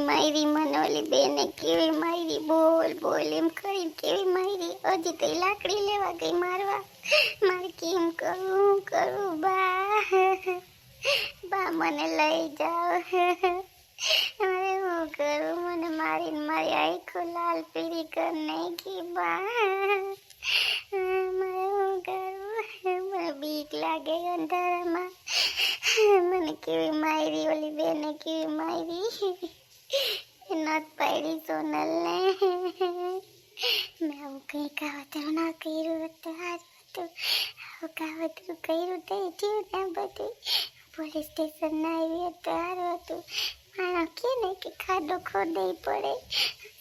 મારી મને ઓલી બેને કેવી મારી બોલ બોલ એમ કરીને કેવી મારી હજી તો લાકડી લેવા ગઈ મારવા મારે કેમ કરું બા મને લઈ જાઓ અરે હું કરું મને મારીને મારી આંખો લાલ પીળી કરી નાખી બા મારે હું કરું મને બીક લાગે અંધારામાં મને કેવી મારી ઓલી બેને કેવી મારી નત પાડી સોનલ ને મેં આવું કઈ કાવતરું ના કર્યું હતું હારું હતું આવું કાવતરું કર્યું તો થયું ને બધું પોલીસ સ્ટેશન ના આવી હતું હારું હતું મારા કે ને કે ખાડો ખોદઈ પડે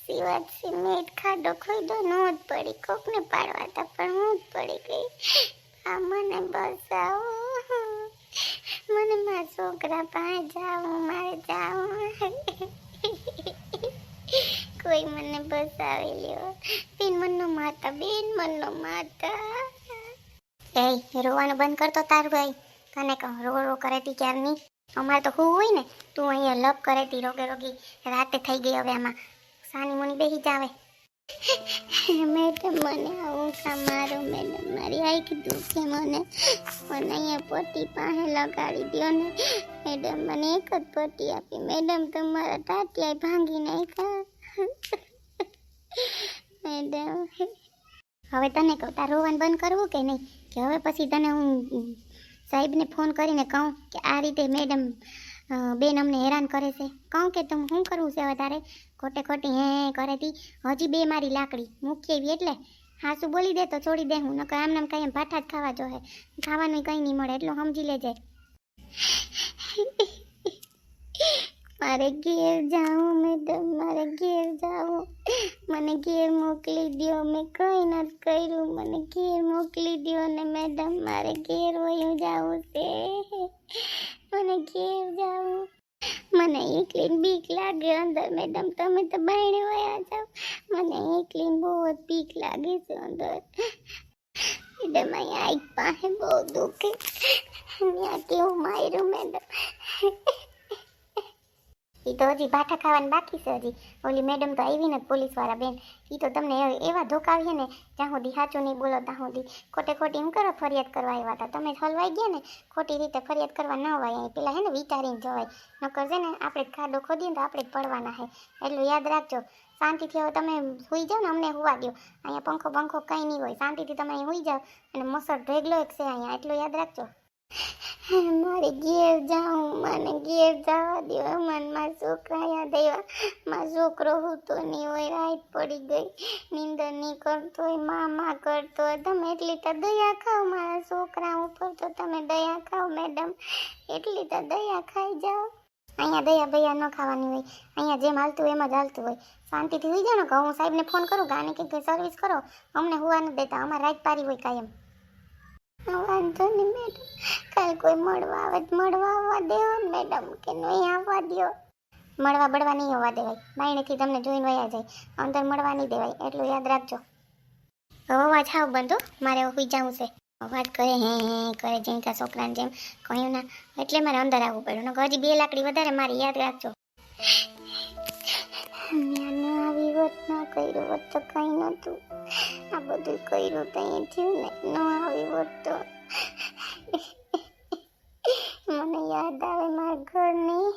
સિવાત સિમેન્ટ ખાડો ખોદો ન જ પડી કોકને પાડવા હતા પણ હું જ પડી ગઈ આ મને બસાવો મને મારા છોકરા પાસે જાવું મારે જાવું કોઈ મને બસાવી લ્યો બેન મનનો માતા એ રોવાનું બંધ કરતો તારું ભાઈ તને કહું રો કરે તી ક્યારની અમારે તો હું હોય ને તું અહીંયા લપ કરે તી રોગી રાતે થઈ ગઈ હવે આમાં સાની મુની બેસી જાવે મેડમ મને આવું મારો મેડમ મારી આંખ દુખે મને અહીંયા પટ્ટી પાસે લગાડી દો ને મેડમ મને એક જ પટ્ટી આપી મેડમ તમારા ટાટિયા ભાંગી નાખ્યા મેડમ હવે તને કહું તાર રોવાનું બંધ કરવું કે નહીં કે હવે પછી તને હું સાહેબને ફોન કરીને કહું કે આ રીતે મેડમ બેન અમને હેરાન કરે છે કહું કે તમે શું કરવું છે હવે તારે ખોટી હે કરે તી હજી બે મારી લાકડી મૂકી એવી એટલે હાસું બોલી દે તો છોડી દે હું નકર આમ કંઈ એમ ભાઠા જ ખાવા જોહે ખાવાનું કંઈ નહીં મળે એટલું સમજી લેજે મારે ઘેર જાઉં મેડમ મારે ઘેર જાઉં મને ઘેર મોકલી દો મેં કંઈ નથી કર્યું મને ઘેર મોકલી દો ને મેડમ મારે ઘેર વયું જાવું છે મને ઘેર જાવું મને એકલીને બીક લાગે અંદર મેડમ તમે તો બાયણે વયા જાઓ મને એકલીને બહુ જ બીક લાગે છે અંદર મેડમ અહીંયા આંખ પાસે બહુ દુખે ત્યાં કેવું માર્યું મેડમ એ તો હજી ભાઠા ખાવાનું બાકી છે હજી ઓલી મેડમ તો આવી ને પોલીસવાળા બેન એ તો તમને એવા ધોકાવીએ ને જ્યાં સુધી સાચું નહીં બોલો ત્યાં સુધી ખોટી એમ કરો ફરિયાદ કરવા આવ્યા હતા તમે હલવાઈ ગયા ને ખોટી રીતે ફરિયાદ કરવા ન હોય અહીં પેલા હે ને વિચારીને જવાય નકર છે ને આપણે ખાડો ખોદીએ ને તો આપણે જ પડવાના છે એટલું યાદ રાખજો શાંતિથી હવે તમે સૂઈ જાઓ ને અમને હુવા દો અહીંયા પંખો કંઈ નહીં હોય શાંતિથી તમે અહીં સૂઈ જાઓ અને મસર ઢેગલો એક છે અહીંયા એટલું યાદ રાખજો મારે ઘેર જાઉં મને ઘેર જવા દો મને મારા છોકરા યાદ આવ્યા મારો છોકરો હું તો નહીં હોય રાત પડી ગઈ નીંદર નહીં કરતો હોય મામા કરતો હોય તમે એટલી તો દયા ખાઓ મારા છોકરા ઉપર તો તમે દયા ખાઓ મેડમ એટલી તો દયા ખાઈ જાઓ અહીંયા દયા બયા ન ખાવાની હોય અહીંયા જેમ હાલતું હોય એમ જ હાલતું હોય શાંતિથી હોઈ જાઓ ને કહું હું સાહેબને ફોન કરું કે આને કંઈક સર્વિસ કરો અમને હોવા નથી દેતા અમારે રાત પારી હોય કાયમ વાંધો નહીં મેડમ કાલે કોઈ મળવા આવે તો મળવા આવવા દેવો ને મેડમ કે નહીં આવવા દો મળવા બળવા નહીં આવવા દેવાય બાયણેથી તમને જોઈને વયા જાય અંદર મળવા નહીં દેવાય એટલું યાદ રાખજો અવાજ હાવ બંધો મારે હોઈ જવું છે અવાજ કરે હે કરે જેમ કે છોકરાને જેમ કહ્યું ના એટલે મારે અંદર આવવું પડ્યું ને હજી બે લાકડી વધારે મારી યાદ રાખજો આવી હોત ના કર્યું હોત તો કંઈ નહોતું આ બધું કર્યું તો એ થયું ને ન આવી હોત તો મને યાદ આવે મારા ઘરની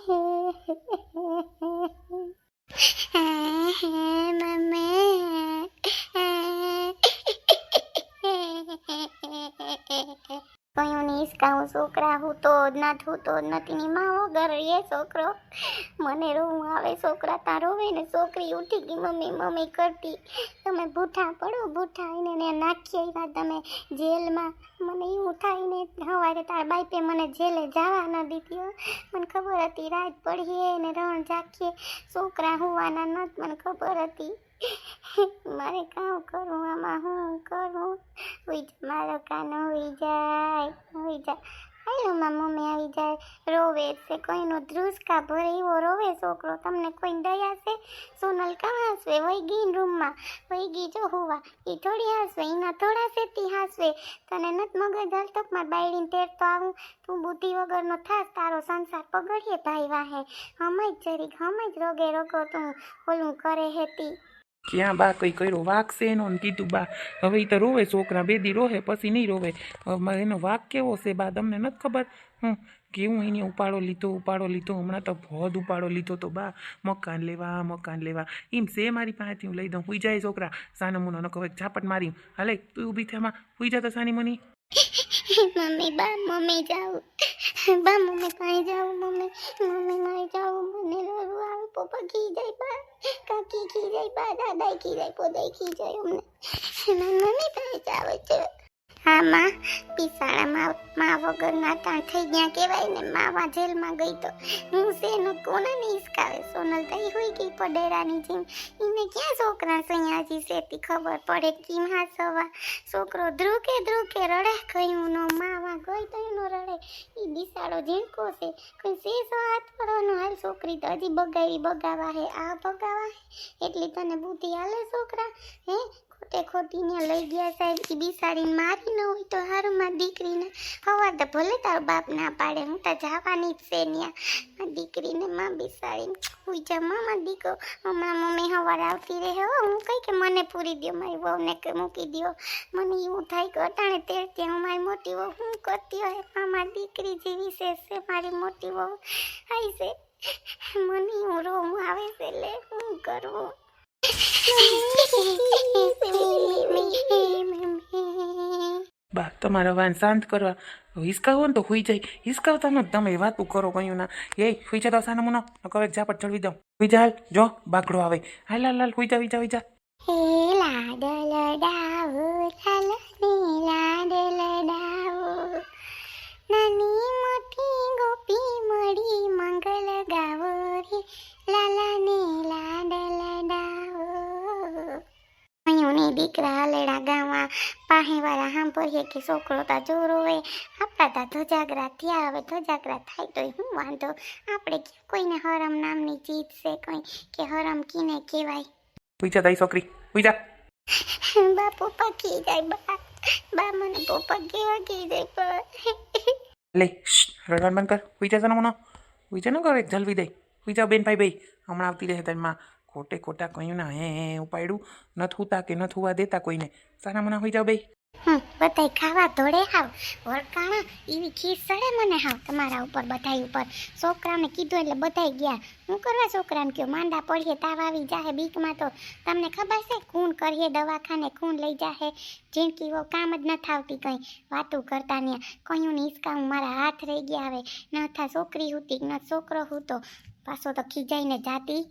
કયું નહીં હિસકાવું છોકરા હું તો જ નથી ની માં વગર એ છોકરો મને રોવું આવે છોકરા તાર રોવે ને છોકરી ઉઠી ગઈ મમ્મી કરતી તમે ભૂઠા પડો ભૂઠા એને નાખી આવ્યા તમે જેલમાં મને એવું થાય ને સવારે તાર બાઈપે મને જેલે જવા ન દીધી મને ખબર હતી રાત પડીએ ને રણ જાખીએ છોકરા હોવાના નથી મને ખબર હતી મારે કામ કરું આમાં હું કરું હોઈ જા મારો કાનો હોઈ જાય હાલો માં મમ્મી આવી જાય. રોવે છે કોઈનો ધ્રુસકા ભરે એવો રોવે છોકરો. તમને કોઈ દયા છે? સોનલ કાં હાસવે? વહી ગઈ રૂમમાં, વહી ગઈ જો હુવા. એ થોડી હાસવે, એના થોડા સેતી હાસવે. તને નત મગજ હાલતો માર બાયડીને તેડતો આવું? તું બુદ્ધિ વગરનો થાસ, તારો સંસાર પગડીએ ભાઈ વાહે. હમજ જરીક હમજ, રોગે રોગો તું ઓલું કરે હેતી. ક્યાં બા કંઈ કર્યો વાક છે એનો ને કીધું બા હવે એ તો રોવે છોકરા બેદી રોહે પછી નહીં રોવે. હવે એનો વાક કેવો છે બા તમને નથી ખબર? કેવું એને ઉપાડો લીધો હમણાં તો ભોદ ઉપાડો લીધો તો બા મકાન લેવા એમ છે મારી પાસેથી હું લઈ દઉં. હુઈ જાય છોકરા સાનો મુનો ન કહે ઝાપટ મારી. હાલે તું ઊભી થેમાં હુઈ જા તો સાની મની. મમ્મી બા મમ્મી જાઉં, બા મમ્મી પાસે જાઉં, મમ્મી મારે જાઉં. મને રોવું આવે. પપ્પા ખી જાય, બા કાકી ખી જાય, બા દાદા ખી જાય, પોદાઈ ખી જાય અમને. મમ્મી પાસે જાવ છે. હા માં, પિસાળામાં માં વગરના તાણ થઈ ગયા કહેવાય ને. માવા જેલમાં ગઈ તો હું શેનો કોનાને હિસકાવે. સોનલ તઈ હોઈ ગઈ પડેરાની જેમ. એને ક્યાં છોકરા સૈયાજી શેતી ખબર પડે કેમ હાસવા. છોકરો ધ્રુકે રડે કયું નો. માવા ગઈ તો એનો રડે. એ બિસાડો ઝીણકો છે. કોઈ શેષો હાથ પડવાનો. હાલ છોકરી તો હજી બગાવા હે. આ બગાવા હે એટલી તને બુદ્ધિ હાલે છોકરા? હે ખોટીને લઈ ગયા સાહેબ. એ બિસાડીને મારી ન હોય તો હારું. મારી દીકરીને હવા તો ભલે તારો બાપ ના પાડે, હું તો જવાની જ છે ન્યા. મારી દીકરીને માં બિસાડીને હુઈ જા મારા દીકો. હમણાં મમ્મી હવાર આવતી રહે હો. હું કઈ કે મને પૂરી દો, મારી વહુને કે મૂકી દો. મને એવું થાય કે અટાણે તેડતી હું મારી મોટી વહુ શું કરતી હોય. મારી દીકરી જેવી છે મારી મોટી વહુ. આઈ છે મને હું રોવું આવે છે. લે શું કરવું? બા તમારા વાન શાંત કરવા હિસકાવો ને તો હુઈ જાય. હિસકાવતા ન તમે વાતું કરો કયું ના. એ હુઈ જા તો સાનો મુનો કહે ઝાપટ ચડવી દઉં. હુઈ જા હાલ. જો બાગડો આવે. હાલ હુઈ જા. હે લાડલ ડાવો લાડલ ડાવો, નાની મોટી ગોપી મળી મંગલ ગાવો રે. લાલાને લાડલ ડાવો. અહીંની દીકરા હાલેડા ગાવા પાહેવાળા સાંભળીએ કે છોકરો તા જોરો હોય. આપણા તા ધજાગરા થયા. હવે ધજાગરા થાય તો શું વાંધો? આપણે કોઈને હરમ નામની ચીજ છે કોઈ કે હરમ કીને કહેવાય. હુઈ જા તારી છોકરી હુઈ જા. બા પપ્પા કી જાય. બા મને પપ્પા કેવા કી જાય. બા લે રડવાનું બંધ કર. હુઈ જા સાનો મુનો. હુઈ જા ન કરે જલ્દી દઈ. હુઈ જા બેન ભાઈ હમણાં આવતી રહે તારી માં. ખોટા કહ્યું ના હે ઉપાડ્યું નથી હુતા કે નથી હુવા દેતા કોઈને. સાના મના હોઈ જાવ બે. બધાય ખાવા ધોડે હાવ વળકાણા એવી ખીસ સડે મને હાવ તમારા ઉપર બધાય ઉપર. છોકરાને કીધું એટલે બધાય ગયા. હું કરવા છોકરાને કયો માંદા પડીએ તાવ આવી જાહે બીકમાં તો તમને ખબર છે ખૂન કરીએ દવાખાને ખૂન લઈ જાહે. જિંદગી વો કામ જ નથી આવતી કંઈ વાતું કરતા ને કયું ને હિસકાવું. મારા હાથ રહી ગયા હવે. ન થા છોકરી હુતી ન છોકરો હૂતો પાછો તો ખીજાઈને જાતી.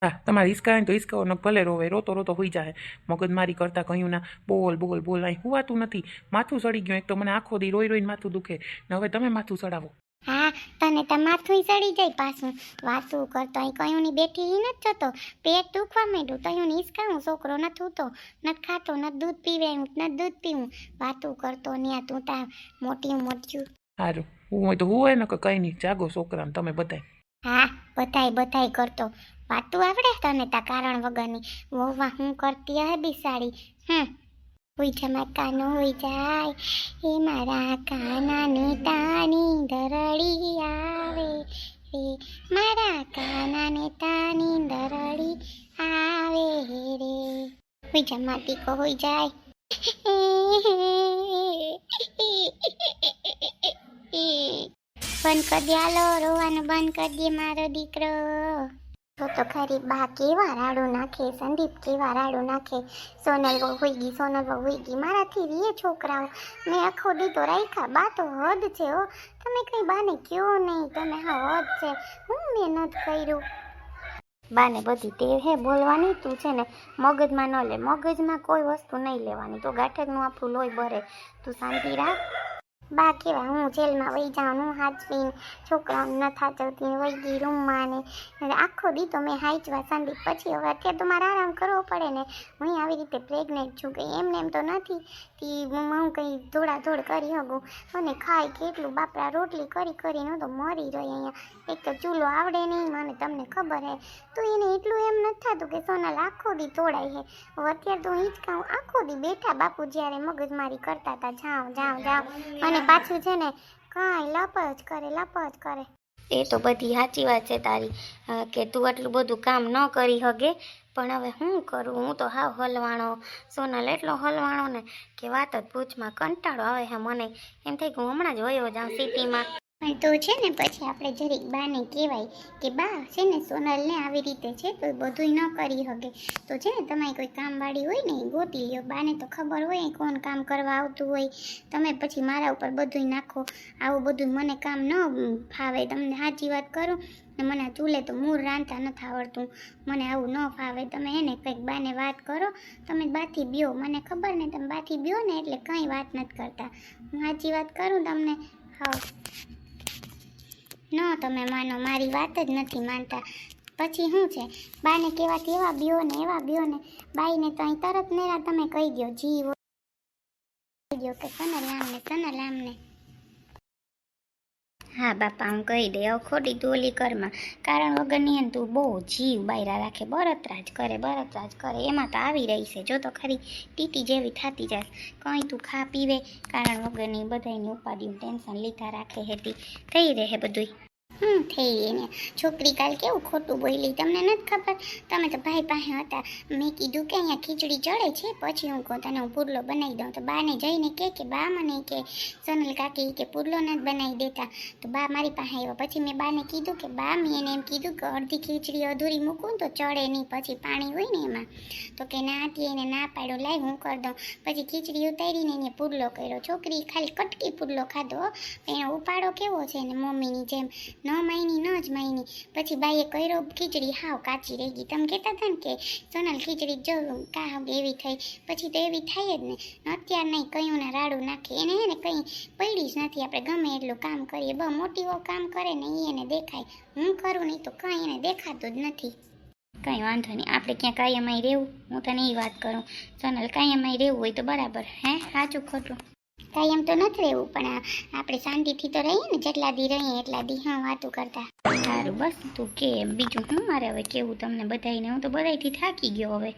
હા તમારે હિસકાવે તો હિસકાવો ન ભલે રોવે. રોતો હોઈ જાય. મગજમારી કરતા કહ્યું ના બોલ અહીં હુવાતું નથી. માથું સડી ગયું. એક તો મને આખો દી રોઈને માથું દુખે ને હવે તમે માથું સડાવો. હા તને તો માથું સડી જાય પાછું. વાતું કરતો અહીં કયું ની બેઠી ઈ નથી થતો. પેટ દુખવા માંડ્યું તયું હિસકાવું. છોકરો નથી ઉતો નથી ખાતો નથી દૂધ પીવે નથી દૂધ પીવું. વાતું કરતો ન્યા તું તા મોટી સારું હું હોય તો હોય ને કે કંઈ નહીં. જાગો છોકરાને તમે બધાય. હા બધાય કરતો. વાતું આવડે તને તા કારણ વગરની. વહુવા હું કરતી હે બિસાડી. હુઈ જા મારા કાનો હુઈ જાય. એ મારા કાનાને તાની દરડી આવે રે. મારા કાનાને તાની દરડી આવે રે. હુઈ જા માટીકો હુઈ જાય. બંધ કરી દે હાલો રોવાનું બંધ કરી દે મારો દીકરો. તો ખરી બા કેવા રાડું નાખે. સંદીપ કેવા રાડું નાખે. સોનલ વહુ હોઈ ગઈ મારાથી રીએ છોકરાઓ. મેં આખો દીધો રાખ્યા. બા તો હદ છે હો. તમે કઈ બાને કયો નહીં. તમે હા હદ છે. હું મેં નથી કર્યું. બાને બધી ટેવ હે બોલવાની. તું છે ને મગજમાં ન લે. મગજમાં કોઈ વસ્તુ નહીં લેવાની તો ગાંઠકનું આપણું લોહી બરે. તું શાંતિ રાખ. બા કેવા હું જેલમાં વહી જાઉં હું હાચવીને છોકરાઓને ન થાચવતી વહી ગઈ રૂમમાં ને આખો દી તો મેં હાચવા સંદીપ પછી હવે અત્યારે તો મારે આરામ કરવો પડે ને હું આવી રીતે પ્રેગ્નેન્ટ છું કંઈ એમને એમ તો નથી કે હું કંઈ દોડાદોડ કરી શકું અને ખાય કેટલું બાપરા રોટલી કરીને હું તો મરી રહી અહીંયા એક તો ચૂલો આવડે નહીં મને તમને ખબર હે તો એને એટલું એમ નથી થતું કે સોનલ આખો દી તોડાય છે હવે અત્યારે તો હું હિંચકાઉં આખો દી બેઠા બાપુ જ્યારે મગજમારી કરતા હતા જાઉં અને પાછું છે ને કાંઈ લપ જ કરે એ તો બધી સાચી વાત છે તારી કે તું આટલું બધું કામ ન કરી શકે પણ હવે શું કરું હું તો હાવ હલવાણો સોનલ એટલો હલવાણો ને કે વાત જ પૂછમાં કંટાળો આવે છે મને એમ થાય કે હું હમણાં જ વયો જાઉં સિટીમાં પણ તો છે ને પછી આપણે જરીક બાને કહેવાય કે બા છે ને સોનલને આવી રીતે છે તો બધુંય ન કરી શકે તો છે ને તમારી કોઈ કામવાળી હોય ને એ ગોતી લ્યો બાને તો ખબર હોય કોણ કામ કરવા આવતું હોય તમે પછી મારા ઉપર બધુંય નાખો આવું બધું મને કામ ન ફાવે તમને સાચી વાત કરું ને મને ચૂલે તો મૂળ રાંધતા નથી આવડતું મને આવું ન ફાવે તમે એને કંઈક બાને વાત કરો તમે બાથી બ્યો મને ખબર ને તમે બાથી બ્યો ને એટલે કંઈ વાત નથી કરતા હું સાચી વાત કરું તમને હા ન તમે માનો મારી વાત જ નથી માનતા પછી શું છે બાને કહેવાથી એવા બ્યો ને બાઈને તો અહીં તરત નેરા તમે કહી દો જી કહી દો કે સનલ આમને હા બાપા હું કહી દે હવે ખોટી તું ઓલી કરમાં કારણ વગરની એને તું બહુ જીવ બાયરા રાખે બળતરાજ કરે એમાં તો આવી રહી છે જો તો ખરી ટીટી જેવી થતી જાય કંઈ તું ખા પીવે કારણ વગરની બધાની ઉપાધિનું ટેન્શન લીધા રાખે હેતી થઈ રહે બધુંય થઈ એને છોકરી કાલ કેવું ખોટું બોલી તમને નથી ખબર તમે તો ભાઈ પાસે હતા મેં કીધું કે અહીંયા ખીચડી ચડે છે પછી હું કહું તને હું પુડલો બનાવી દઉં તો બાને જઈને કે બા મને કે સોનલ કાકી કે પુડલો નથી બનાવી દેતા તો બા મારી પાસે આવ્યો પછી મેં બાને કીધું કે બા મેં એને એમ કીધું કે અડધી ખીચડી અધૂરી મૂકું તો ચડે નહીં પછી પાણી હોય ને એમાં તો કે ના હતી એને ના પાડ્યો લાઈ હું કરી દઉં પછી ખીચડી ઉતારીને એને પુડલો કર્યો છોકરી ખાલી કટકી પુડલો ખાધો એનો ઉપાડો કેવો છે ને મમ્મીની જેમ ન જ માયની પછી બાઈએ કર્યો ખીચડી હાવ કાચી રહી ગઈ તમે કહેતા હતા ને કે સોનલ ખીચડી જો કાહ એવી થઈ પછી તો એવી થાય જ ને અત્યારે નહીં કયું ના રાડું નાખે એને ને કંઈ પડી જ નથી આપણે ગમે એટલું કામ કરીએ બહુ મોટી બહુ કામ કરે ને એ એને દેખાય હું કરું નહીં તો કંઈ એને દેખાતું જ નથી કંઈ વાંધો નહીં આપણે ક્યાં કાયમાઈ રહેવું હું તને એ વાત કરું સોનલ કાયમાઈ રહેવું હોય તો બરાબર હે સાચું ખોટું કાંઈ એમ તો નથી રહેવું પણ આપણે શાંતિથી તો રહીએ ને જેટલા દી રહીએ એટલા દી હા વાતું કરતા સારું બસ તું કે બીજું હું મારે હવે કેવું તમને બધાને હું તો બધાથી થાકી ગયો હવે